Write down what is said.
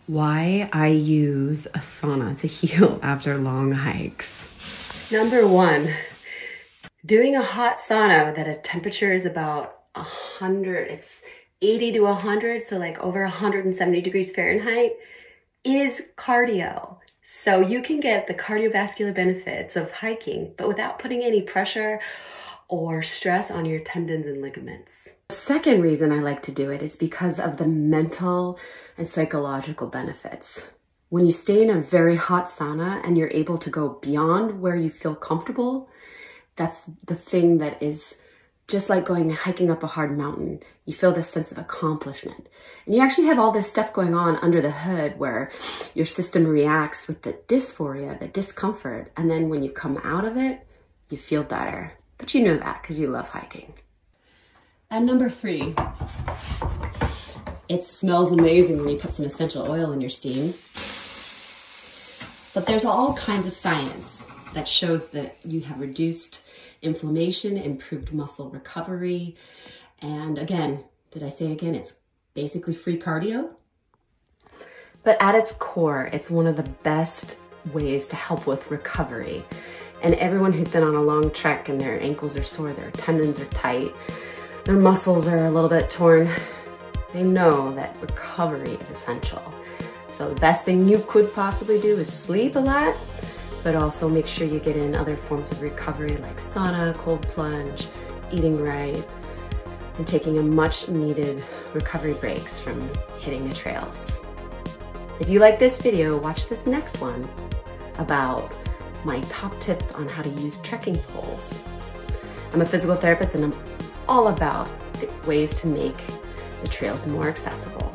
Why I use a sauna to heal after long hikes. Number one, doing a hot sauna that a temperature is about 100, it's 80 to 100, so like over 170 degrees Fahrenheit, is cardio. So you can get the cardiovascular benefits of hiking, but without putting any pressure or stress on your tendons and ligaments. The second reason I like to do it is because of the mental and psychological benefits. When you stay in a very hot sauna and you're able to go beyond where you feel comfortable, that's the thing that is just like going hiking up a hard mountain. You feel this sense of accomplishment. And you actually have all this stuff going on under the hood where your system reacts with the dysphoria, the discomfort. And then when you come out of it, you feel better. But you know that because you love hiking. And number three, it smells amazing when you put some essential oil in your steam. But there's all kinds of science that shows that you have reduced inflammation, improved muscle recovery. And again, did I say it again? It's basically free cardio. But at its core, it's one of the best ways to help with recovery. And everyone who's been on a long trek and their ankles are sore, their tendons are tight, their muscles are a little bit torn, they know that recovery is essential. So the best thing you could possibly do is sleep a lot, but also make sure you get in other forms of recovery like sauna, cold plunge, eating right, and taking a much needed recovery breaks from hitting the trails. If you like this video, watch this next one about my top tips on how to use trekking poles. I'm a physical therapist and I'm all about the ways to make the trails more accessible.